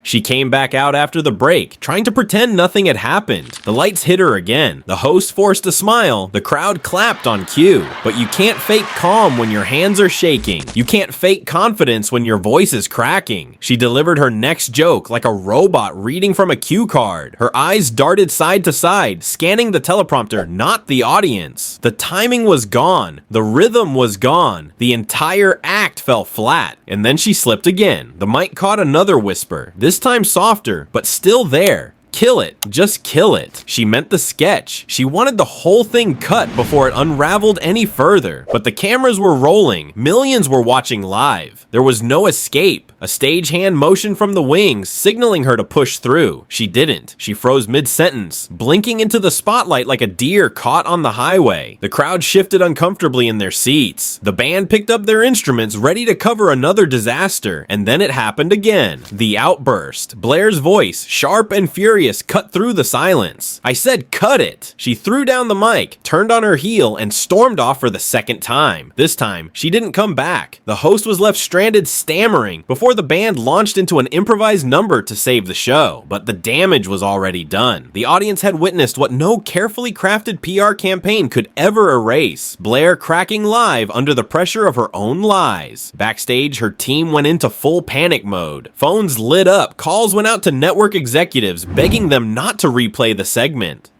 She came back out after the break, trying to pretend nothing had happened. The lights hit her again. The host forced a smile. The crowd clapped on cue. But you can't fake calm when your hands are shaking. You can't fake confidence when your voice is cracking. She delivered her next joke like a robot reading from a cue card. Her eyes darted side to side, scanning the teleprompter, not the audience. The timing was gone. The rhythm was gone. The entire act fell flat. And then she slipped again. The mic caught another whisper, this time softer, but still there. Kill it. Just kill it. She meant the sketch. She wanted the whole thing cut before it unraveled any further. But the cameras were rolling. Millions were watching live. There was no escape. A stagehand motioned from the wings, signaling her to push through. She didn't. She froze mid-sentence, blinking into the spotlight like a deer caught on the highway. The crowd shifted uncomfortably in their seats. The band picked up their instruments, ready to cover another disaster. And then it happened again. The outburst. Blair's voice, sharp and furious, cut through the silence. I said cut it! She threw down the mic, turned on her heel, and stormed off for the second time. This time, she didn't come back. The host was left stranded stammering before the band launched into an improvised number to save the show. But the damage was already done. The audience had witnessed what no carefully crafted PR campaign could ever erase. Blair cracking live under the pressure of her own lies. Backstage, her team went into full panic mode. Phones lit up, calls went out to network executives, begging them not to replay the segment.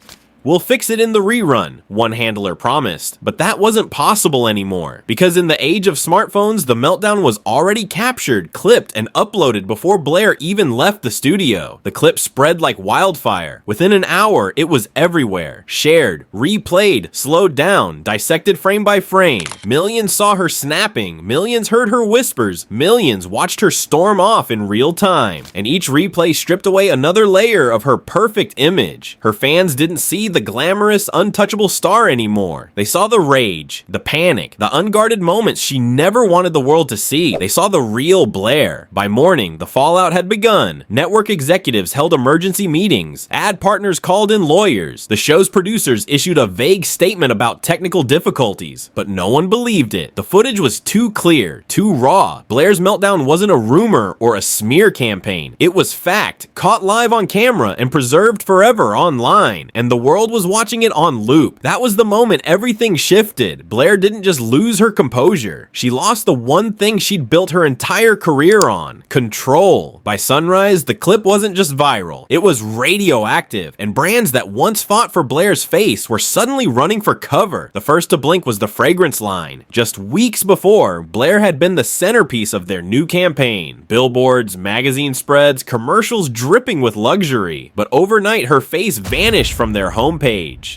We'll fix it in the rerun, one handler promised. But that wasn't possible anymore, because in the age of smartphones, the meltdown was already captured, clipped, and uploaded before Blair even left the studio. The clip spread like wildfire. Within an hour, it was everywhere. Shared, replayed, slowed down, dissected frame by frame. Millions saw her snapping, millions heard her whispers, millions watched her storm off in real time. And each replay stripped away another layer of her perfect image. Her fans didn't see the glamorous, untouchable star anymore. They saw the rage, the panic, the unguarded moments she never wanted the world to see. They saw the real Blair. By morning, the fallout had begun. Network executives held emergency meetings. Ad partners called in lawyers. The show's producers issued a vague statement about technical difficulties, but no one believed it. The footage was too clear, too raw. Blair's meltdown wasn't a rumor or a smear campaign. It was fact, caught live on camera and preserved forever online. And the world was watching it on loop. That was the moment everything shifted. Blair didn't just lose her composure. She lost the one thing she'd built her entire career on: control. By sunrise, the clip wasn't just viral. It was radioactive, and brands that once fought for Blair's face were suddenly running for cover. The first to blink was the fragrance line. Just weeks before, Blair had been the centerpiece of their new campaign. Billboards, magazine spreads, commercials dripping with luxury. But overnight, her face vanished from their homepage.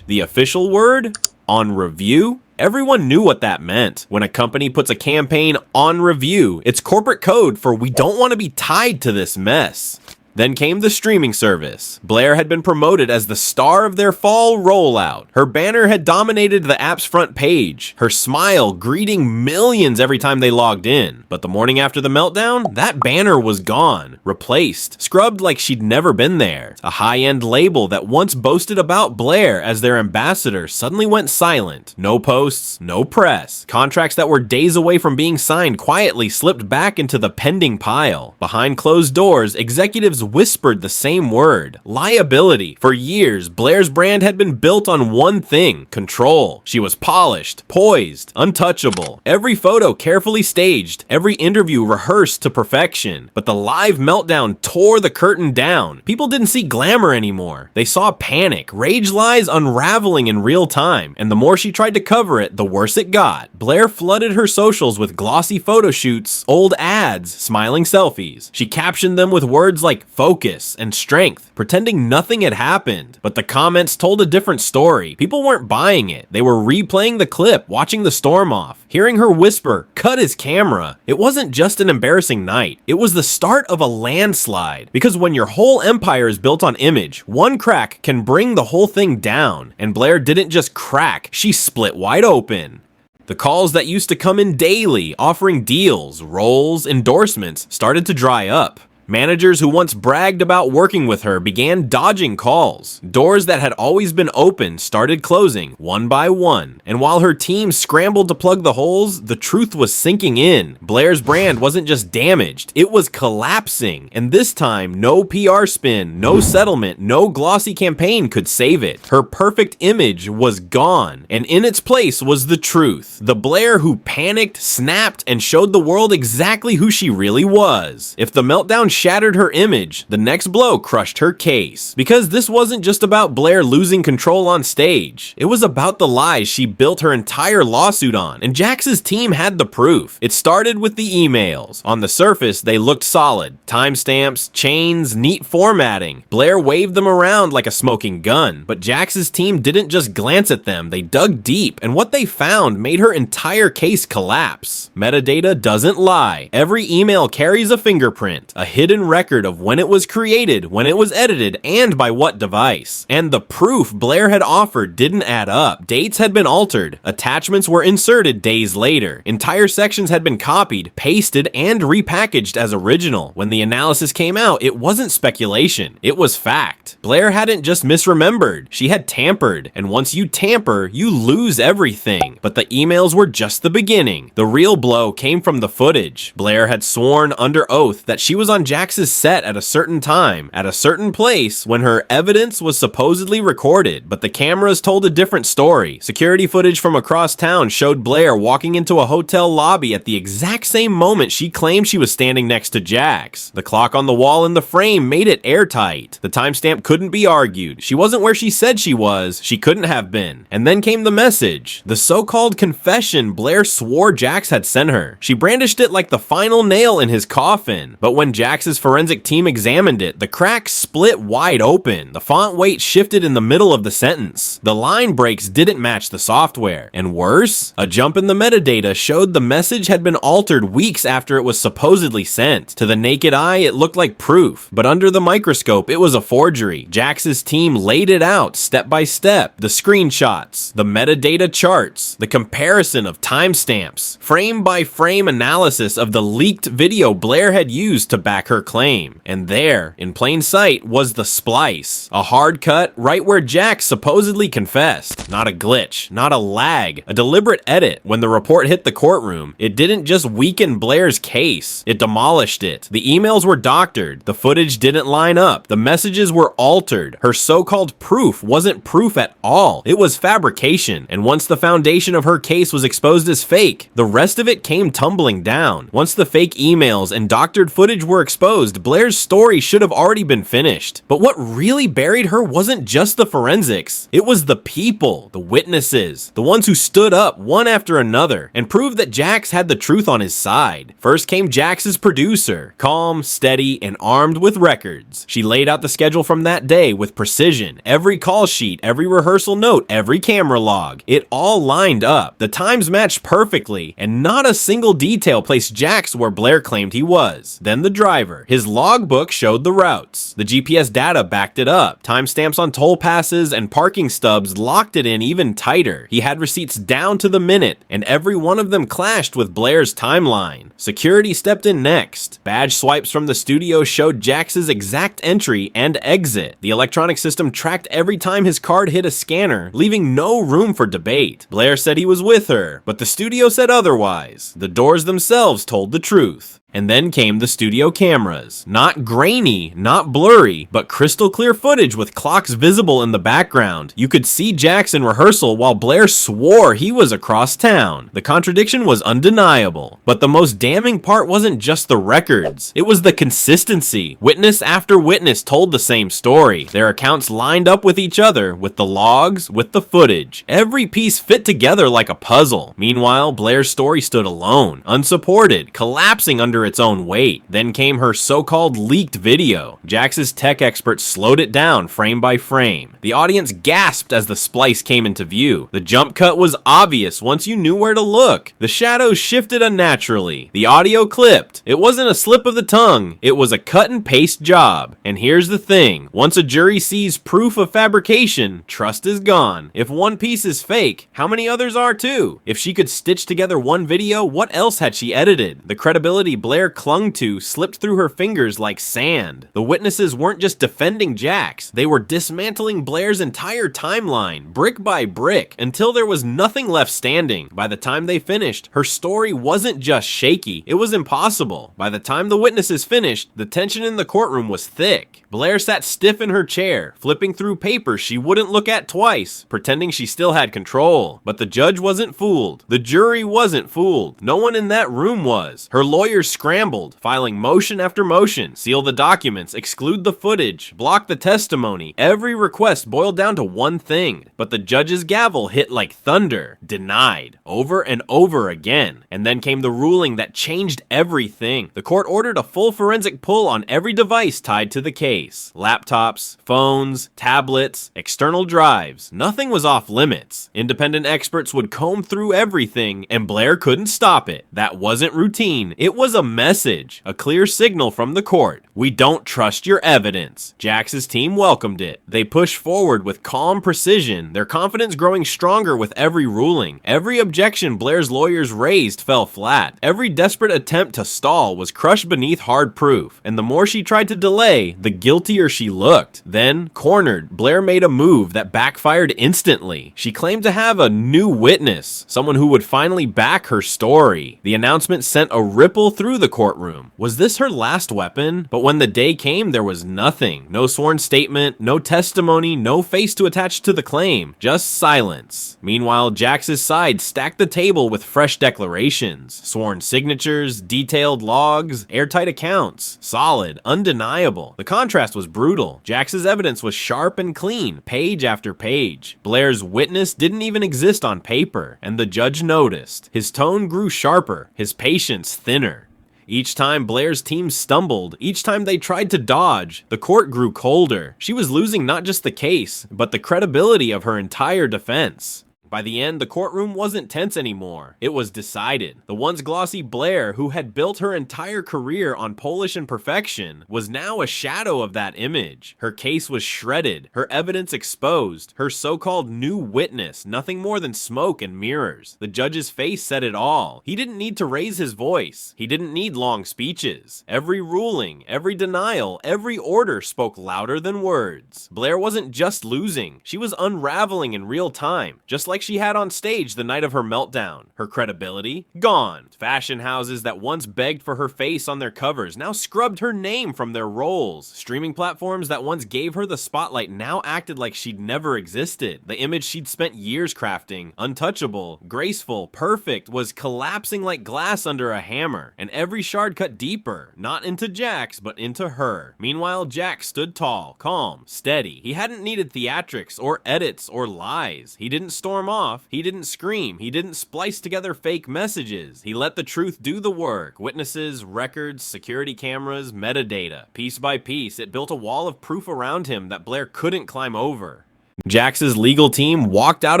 The official word? On review? Everyone knew what that meant. When a company puts a campaign on review, it's corporate code for we don't want to be tied to this mess. Then came the streaming service. Blair had been promoted as the star of their fall rollout. Her banner had dominated the app's front page, her smile greeting millions every time they logged in. But the morning after the meltdown, that banner was gone, replaced, scrubbed like she'd never been there. A high-end label that once boasted about Blair as their ambassador suddenly went silent. No posts, no press. Contracts that were days away from being signed quietly slipped back into the pending pile. Behind closed doors, executives whispered the same word: liability. For years, Blair's brand had been built on one thing: control. She was polished, poised, untouchable. Every photo carefully staged, every interview rehearsed to perfection. But the live meltdown tore the curtain down. People didn't see glamour anymore. They saw panic, rage lies unraveling in real time. And the more she tried to cover it, the worse it got. Blair flooded her socials with glossy photo shoots, old ads, smiling selfies. She captioned them with words like focus and strength, pretending nothing had happened. But the comments told a different story. People weren't buying it. They were replaying the clip, watching the storm off, hearing her whisper, "Cut his camera." It wasn't just an embarrassing night. It was the start of a landslide. Because when your whole empire is built on image, one crack can bring the whole thing down. And Blair didn't just crack, she split wide open. The calls that used to come in daily, offering deals, roles, endorsements, started to dry up. Managers who once bragged about working with her began dodging calls. Doors that had always been open started closing one by one. And while her team scrambled to plug the holes, the truth was sinking in. Blair's brand wasn't just damaged, it was collapsing. And this time, no PR spin, no settlement, no glossy campaign could save it. Her perfect image was gone, and in its place was the truth. The Blair who panicked, snapped, and showed the world exactly who she really was. If the meltdown shattered her image, the next blow crushed her case. Because this wasn't just about Blair losing control on stage. It was about the lies she built her entire lawsuit on, and Jax's team had the proof. It started with the emails. On the surface, they looked solid. Timestamps, chains, neat formatting. Blair waved them around like a smoking gun. But Jax's team didn't just glance at them, they dug deep, and what they found made her entire case collapse. Metadata doesn't lie. Every email carries a fingerprint, a hidden record of when it was created, when it was edited, and by what device. And the proof Blair had offered didn't add up. Dates had been altered, attachments were inserted days later, entire sections had been copied, pasted, and repackaged as original. When the analysis came out, it wasn't speculation, it was fact. Blair hadn't just misremembered, she had tampered, and once you tamper, you lose everything. But the emails were just the beginning. The real blow came from the footage. Blair had sworn under oath that she was on Jax's set at a certain time, at a certain place, when her evidence was supposedly recorded, but the cameras told a different story. Security footage from across town showed Blair walking into a hotel lobby at the exact same moment she claimed she was standing next to Jax. The clock on the wall in the frame made it airtight. The timestamp couldn't be argued. She wasn't where she said she was, she couldn't have been. And then came the message, the so-called confession Blair swore Jax had sent her. She brandished it like the final nail in his coffin, but when Jax's forensic team examined it, the cracks split wide open. The font weight shifted in the middle of the sentence. The line breaks didn't match the software. And worse, a jump in the metadata showed the message had been altered weeks after it was supposedly sent. To the naked eye, it looked like proof, but under the microscope, it was a forgery. Jax's team laid it out step by step. The screenshots, the metadata charts, the comparison of timestamps, frame by frame analysis of the leaked video Blair had used to back her claim. And there, in plain sight, was the splice. A hard cut right where Jax supposedly confessed. Not a glitch, not a lag, a deliberate edit. When the report hit the courtroom, it didn't just weaken Blair's case, it demolished it. The emails were doctored, the footage didn't line up, the messages were altered. Her so-called proof wasn't proof at all, it was fabrication. And once the foundation of her case was exposed as fake, the rest of it came tumbling down. Once the fake emails and doctored footage were exposed, Blair's story should have already been finished. But what really buried her wasn't just the forensics, it was the people, the witnesses, the ones who stood up one after another and proved that Jax had the truth on his side. First came Jax's producer, calm, steady, and armed with records. She laid out the schedule from that day with precision. Every call sheet, every rehearsal note, every camera log, it all lined up. The times matched perfectly, and not a single detail placed Jax where Blair claimed he was. Then the driver. His logbook showed the routes. The GPS data backed it up. Timestamps on toll passes and parking stubs locked it in even tighter. He had receipts down to the minute, and every one of them clashed with Blair's timeline. Security stepped in next. Badge swipes from the studio showed Jax's exact entry and exit. The electronic system tracked every time his card hit a scanner, leaving no room for debate. Blair said he was with her, but the studio said otherwise. The doors themselves told the truth. And then came the studio cameras. Not grainy, not blurry, but crystal clear footage with clocks visible in the background. You could see Jax in rehearsal while Blair swore he was across town. The contradiction was undeniable. But the most damning part wasn't just the records. It was the consistency. Witness after witness told the same story. Their accounts lined up with each other, with the logs, with the footage. Every piece fit together like a puzzle. Meanwhile, Blair's story stood alone, unsupported, collapsing under its own weight. Then came her so-called leaked video. Jax's tech experts slowed it down frame by frame. The audience gasped as the splice came into view. The jump cut was obvious once you knew where to look. The shadows shifted unnaturally. The audio clipped. It wasn't a slip of the tongue. It was a cut and paste job. And here's the thing. Once a jury sees proof of fabrication, trust is gone. If one piece is fake, how many others are too? If she could stitch together one video, what else had she edited? The credibility Blair clung to slipped through her fingers like sand. The witnesses weren't just defending Jax, they were dismantling Blair's entire timeline, brick by brick, until there was nothing left standing. By the time they finished, her story wasn't just shaky, it was impossible. By the time the witnesses finished, the tension in the courtroom was thick. Blair sat stiff in her chair, flipping through papers she wouldn't look at twice, pretending she still had control. But the judge wasn't fooled. The jury wasn't fooled. No one in that room was. Her lawyers scrambled, filing motion after motion, seal the documents, exclude the footage, block the testimony. Every request boiled down to one thing, but the judge's gavel hit like thunder. Denied. Over and over again. And then came the ruling that changed everything. The court ordered a full forensic pull on every device tied to the case. Laptops, phones, tablets, external drives. Nothing was off limits. Independent experts would comb through everything, and Blair couldn't stop it. That wasn't routine. It was a message, a clear signal from the court. We don't trust your evidence. Jax's team welcomed it. They pushed forward with calm precision, their confidence growing stronger with every ruling. Every objection Blair's lawyers raised fell flat. Every desperate attempt to stall was crushed beneath hard proof, and the more she tried to delay, the guiltier she looked. Then, cornered, Blair made a move that backfired instantly. She claimed to have a new witness, someone who would finally back her story. The announcement sent a ripple through the courtroom. Was this her last weapon? But when the day came, there was nothing. No sworn statement, no testimony, no face to attach to the claim. Just silence. Meanwhile, Jax's side stacked the table with fresh declarations. Sworn signatures, detailed logs, airtight accounts. Solid, undeniable. The contrast was brutal. Jax's evidence was sharp and clean, page after page. Blair's witness didn't even exist on paper, and the judge noticed. His tone grew sharper, his patience thinner. Each time Blair's team stumbled, each time they tried to dodge, the court grew colder. She was losing not just the case, but the credibility of her entire defense. By the end, the courtroom wasn't tense anymore. It was decided. The once glossy Blair, who had built her entire career on polish and perfection, was now a shadow of that image. Her case was shredded, her evidence exposed, her so-called new witness nothing more than smoke and mirrors. The judge's face said it all. He didn't need to raise his voice. He didn't need long speeches. Every ruling, every denial, every order spoke louder than words. Blair wasn't just losing. She was unraveling in real time, just like she had on stage the night of her meltdown. Her credibility? Gone. Fashion houses that once begged for her face on their covers now scrubbed her name from their rolls. Streaming platforms that once gave her the spotlight now acted like she'd never existed. The image she'd spent years crafting, untouchable, graceful, perfect, was collapsing like glass under a hammer, and every shard cut deeper, not into Jax, but into her. Meanwhile, Jax stood tall, calm, steady. He hadn't needed theatrics or edits or lies. He didn't storm off, he didn't scream, he didn't splice together fake messages. He let the truth do the work. Witnesses, records, security cameras, metadata. Piece by piece, it built a wall of proof around him that Blair couldn't climb over. Jax's legal team walked out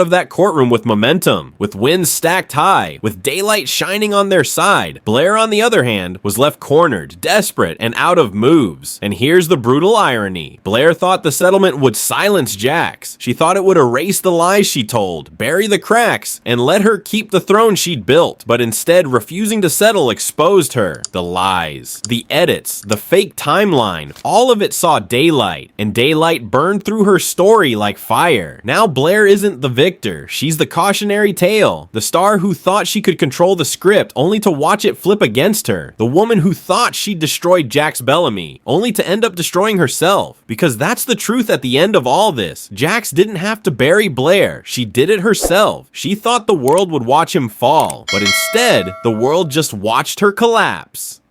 of that courtroom with momentum, with wins stacked high, with daylight shining on their side. Blair, on the other hand, was left cornered, desperate, and out of moves. And here's the brutal irony. Blair thought the settlement would silence Jax. She thought it would erase the lies she told, bury the cracks, and let her keep the throne she'd built. But instead, refusing to settle exposed her. The lies, the edits, the fake timeline, all of it saw daylight, and daylight burned through her story like fire. Now Blair isn't the victor, she's the cautionary tale, the star who thought she could control the script only to watch it flip against her, the woman who thought she'd destroyed Jax Bellamy only to end up destroying herself. Because that's the truth at the end of all this. Jax didn't have to bury Blair, she did it herself. She thought the world would watch him fall, but instead, the world just watched her collapse.